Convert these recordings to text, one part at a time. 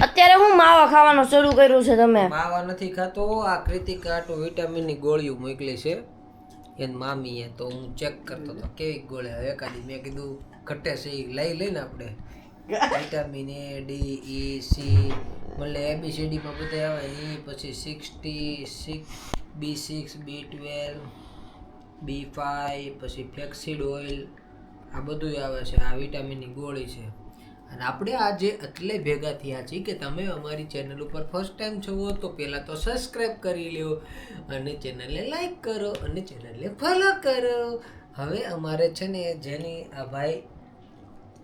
અત્યારે હું માવા ખાવાનું શરૂ કર્યું છે તમે? માવા નથી ખાતો. આ કૃતિકા તો વિટામિનની ગોળીઓ મોકલી છે એની મામીએ, તો હું ચેક કરતો હતો કેવી ગોળી આવે. એકાદી મેં કીધું ઘટે છે એ લઈને આપણે vitamin A D E C મળે ABCD માં બધા આવે એ, પછી 66 B6 B12 B5 પછી ફ્લેક્સીડ ઓઇલ આ બધું આવે છે. આ વિટામિનની ગોળી છે. અને આપણે આજે એટલે ભેગા થયા છીએ કે તમે અમારી ચેનલ ઉપર ફર્સ્ટ ટાઈમ છો તો પહેલાં તો સબસ્ક્રાઈબ કરી લ્યો અને ચેનલને લાઈક કરો અને ચેનલને ફોલો કરો. હવે અમારે છે ને જેની આ ભાઈ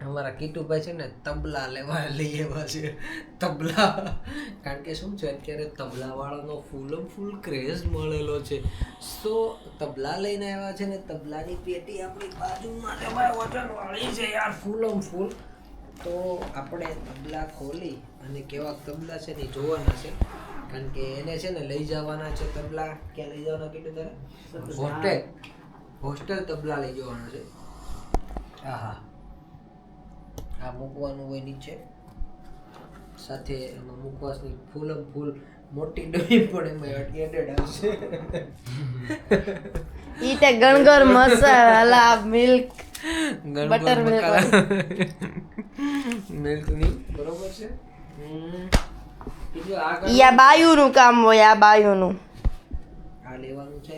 અમારા કીટુભાઈ છે ને તબલા લેવા લઈ આવ્યા છે. તબલા, કારણ કે શું છે અત્યારે તબલાવાળાનો ફૂલ ક્રેઝ મળેલો છે. તો તબલા લઈને આવ્યા છે ને તબલાની પેટી આપણી બાજુમાં છે ભાઈ, વજનવાળી છે યાર, ફૂલ. તો આપણે તબલા ખોલી અને કેવા તબલા છે ને જોવાના છે, કારણ કે એને છે ને લઈ જવાના છે તબલા. ક્યાં લઈ જવાના કીધું તારે? હોસ્ટેલ તબલા લઈ જવાના છે. હા, આ મૂકવાનું હોય નીચે, સાથે એમાં મૂકવાની ફૂલ મોટી ડબ્બી પણ એમાં એડેડ આવશે. ઈ તે ગણગર મસાલા મિલ્ક બટર મિલ્કની બરોબર છે. યા બાયુનું કામ હોય. આ બાયુનું આ લેવાનું છે,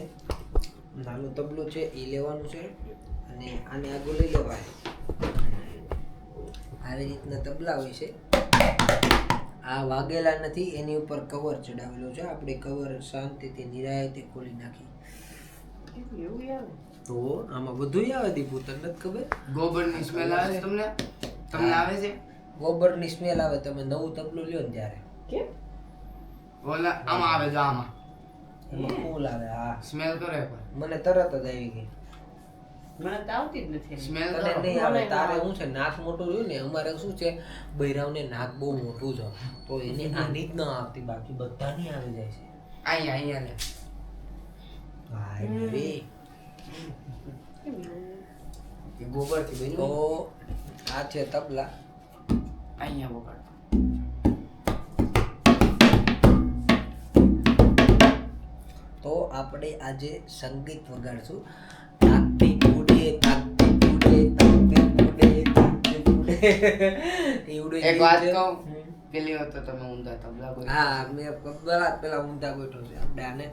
નાનું તબલું છે એ લેવાનું છે, અને આને આગળ લઈ લેવાય. આવી રીતના તબલા હોય છે. આ વાગેલા નથી, એની ઉપર કવર ચડાવેલો છે. આપણે કવર શાંતિથી નિરાયતે ખોલી નાખી. એવું આવે તો આમાં બધું આવે. દીપુ તને નથી ખબર? ગોબરની સ્મેલ આવે તમને આવે છે? ગોબરની સ્મેલ આવે. તમે નવું તબલું લ્યો ને ત્યારે કેમ ઓલા આમાં આવે જો આમાં એમાં ફૂલ આવે. હા, સ્મેલ કરે મને તરત જ આવી ગઈ. મને તો આવતી જ નથી સ્મેલ તને નહીં આવે. તારે શું છે, નાક મોટું રહ્યું ને. અમારે શું છે, બૈરાવને નાક બહુ મોટું છે, તો એને આની જ ન આવતી, બાકી બધાની આવી જાય છે. અહીંયા લે ભાઈ રે, એ ગોબર થી તો બન્યું. આ છે તબલા. અહીંયા વગાડ. તો આપણે આજે સંગીત વગાડશું. તાકતી ઉડે એવડું એક વાત કહું, પેલી વાત તો તમે ઊંધા તબલા બોલ. હા, મેં પેલા ઊંધા બેઠો છે. આપણે આને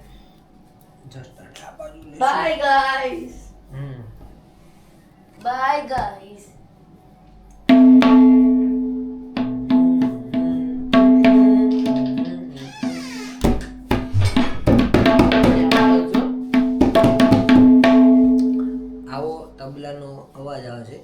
જસ્ટ આ બાજુ લઈશું. Bye guys. Hmm bye guys. આવો તબલાનો અવાજ આવે છે.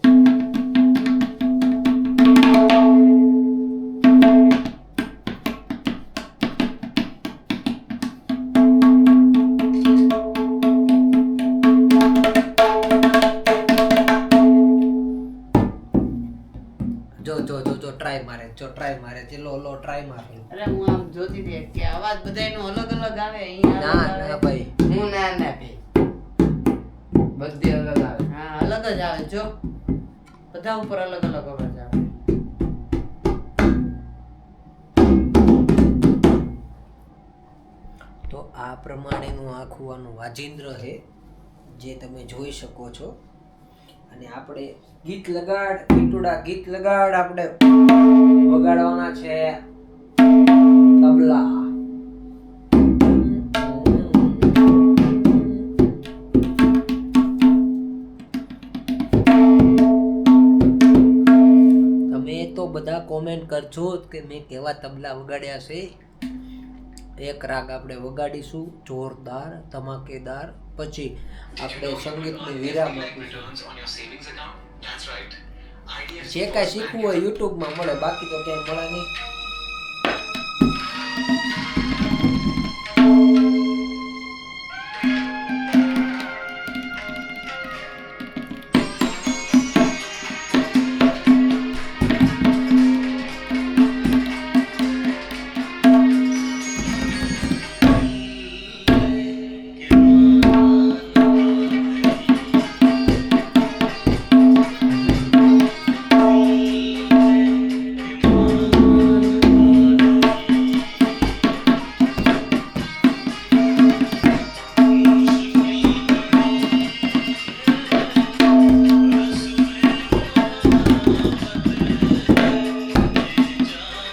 જો ટ્રાય મારે છે. લો ટ્રાય મારે. અરે હું આમ જોતી હતી કે અવાજ બધાયનો અલગ અલગ આવે. અહીંયા ના ભાઈ, હું ના ભાઈ, બધી અલગ આવે. હા, અલગ જ આવે. જો બધા ઉપર અલગ અલગ અવાજ આવે. તો આ પ્રમાણેનું આખું આનું વાજિંદ્ર છે જે તમે જોઈ શકો છો. અને આપણે ગીત લગાડ ગીત લગાડ આપણે વગાડવાના છે તબલા. તમે તો બધા કોમેન્ટ કરજો કે મેં કેવા તબલા વગાડ્યા છે. એક રાગ આપણે વગાડીશું જોરદાર ધમાકેદાર, પછી આપણે સંગીતની વિરામ આપીશું. જે કાંઈ શીખવું હોય યુટ્યુબમાં મળે, બાકી તો ક્યાંય મળે નહીં.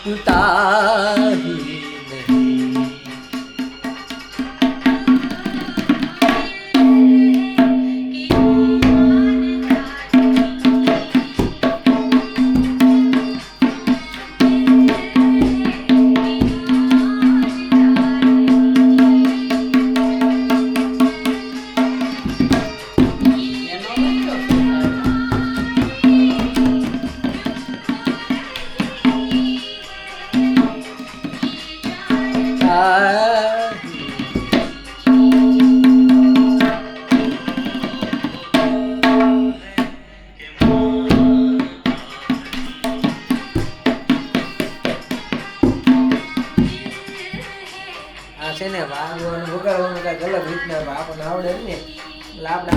તારી નહીં. એનો નથી આ છે ને વાગવાનું વગાડવાનું કાંઈક અલગ રીતના આપણને આવડે જ ને એટલે આપણે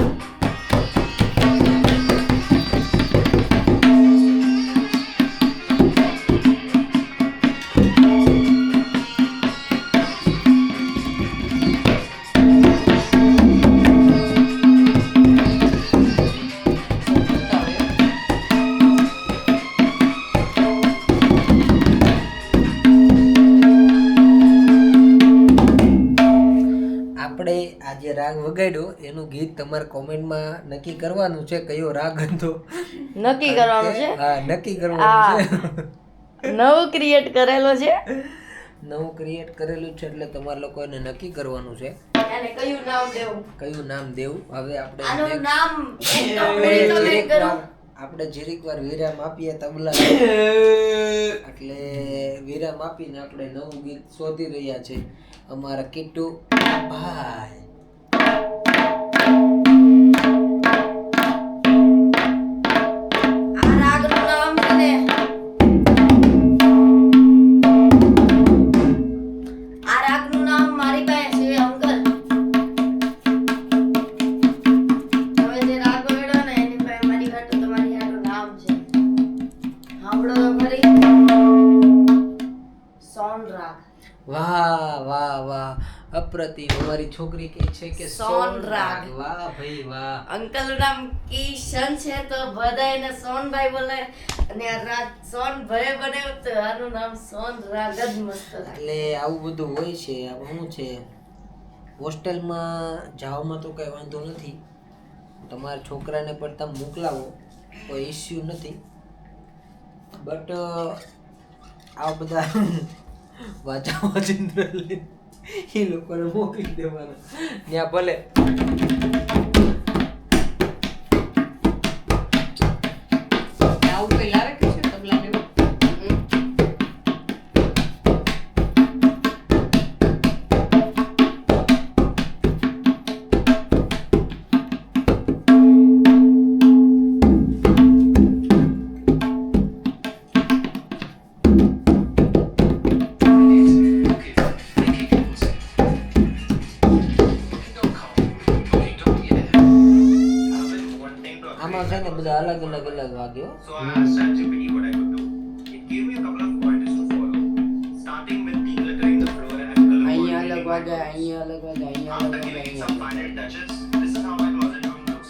આપણે આજે રાગ વગાડ્યો એનું ગીત તમારે કોમેન્ટમાં નક્કી કરવાનું છે કયો રાગ હતો. નક્કી કરવાનું છે. હા નક્કી કરવાનું છે. નવું ક્રિએટ કરેલો છે. નવું ક્રિએટ કરેલું છે એટલે તમારે લોકોને નક્કી કરવાનું છે અને કયું નામ દેવું. કયું નામ દેવું. હવે આનું આપણે નામ આપણે જીરીક વાર આપણે જીરીક વાર વિરામ આપીએ તબલા એટલે વિરામ આપીને આપણે નવું ગીત શોધી રહ્યા છે અમારા કિટ્ટુ ભાઈ. આ રાગનું નામ છે ને આ રાગનું નામ મારી પાસે છે અંકલ. તમે જે રાગ વગાડો ને એની પાસે મારી હાટું તમારી હાટું નામ છે. સાંભળો તો ખરી. સોન રાગ. વાહ વાહ વાહ અપ્રતિમ. અમારી છોકરી કહે છે કે સોન રાગ. વાહ ભાઈ વાહ. અંકલ નું નામ કિશન છે તો બધા એને સોનભાઈ બોલે અને આ રાગ સોનભાઈ બનાવ્યું તો આનું નામ સોન રાગ જ મસ્ત લાગે. એટલે આવું બધું હોય છે. આ શું છે હોસ્ટેલમાં જવામાં તો કઈ વાંધો નથી. તમારા છોકરાને પણ તમે મોકલાવો કોઈ ઇસ્યુ નથી. બટ આ બધા વાચા વાચિંદ્ર એ લોકોને મોકલી દેવાના ત્યાં ભલે. આવું કઈ લાવે કે છે તબલા ને એવું? આમાં છે ને બધા અલગ અલગ વાગ્યો. So I asked ChatGPT what I could do. It gave me a couple of pointers to follow, starting with decluttering the floor and color અહીંયા અલગ coordinating my વાગે, clothes. અહીંયા અલગ વાગે, અહીંયા After અલગ વાગે, giving it અહીંયા some અલગ final વાગે. touches, this is how my closet room looks.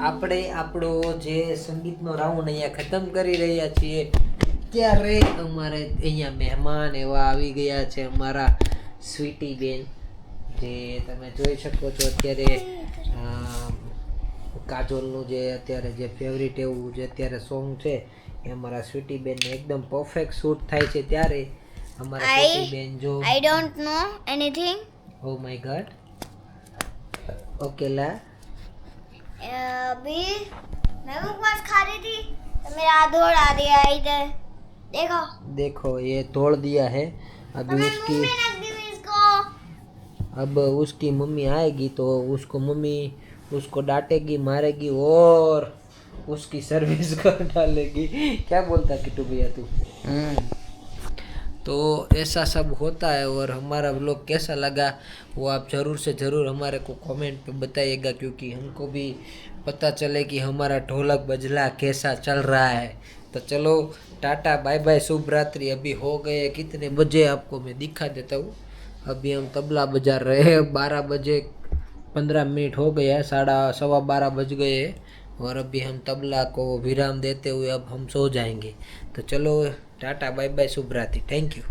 આપણે આપણો જે સંગીતનો રાઉન્ડ અહીંયા ખતમ કરી રહ્યા છીએ ત્યારે અમારે અહીંયા મહેમાન એવા આવી ગયા છે અમારા સ્વીટી બેન, જે તમે જોઈ શકો છો અત્યારે કાજોલનું જે અત્યારે જે ફેવરિટ એવું જે અત્યારે સોંગ છે એ અમારા સ્વીટી બેનને એકદમ પરફેક્ટ શૂટ થાય છે ત્યારે અમારા સ્વીટી બેન જો I don't know anything. Oh my god okay ला अभी मैं उपवास खा रही थी तो मेरा हाथ दौड़ा दिया इधर देखो देखो ये तोड़ दिया है अभी मैं उसकी मुंह में रख दी इसको अब उसकी मम्मी आएगी तो उसको मम्मी उसको डांटेगी मारेगी और उसकी सर्विस कर डालेगी क्या बोलता किट्टू भैया तू तो ऐसा सब होता है और हमारा व्लॉग कैसा लगा वो आप ज़रूर से ज़रूर हमारे को कमेंट पे बताइएगा, क्योंकि हमको भी पता चले कि हमारा ढोलक बजला कैसा चल रहा है। तो चलो टाटा बाय बाय शुभ रात्रि। अभी हो गए कितने बजे आपको मैं दिखा देता हूँ। अभी हम तबला बजा रहे हैं, 12 बजे 15 मिनट हो गया है, 12:15 बज गए हैं और अभी हम तबला को विराम देते हुए अब हम सो जाएंगे। तो चलो टाटा बाय बाय शुभ रात्रि, थैंक यू।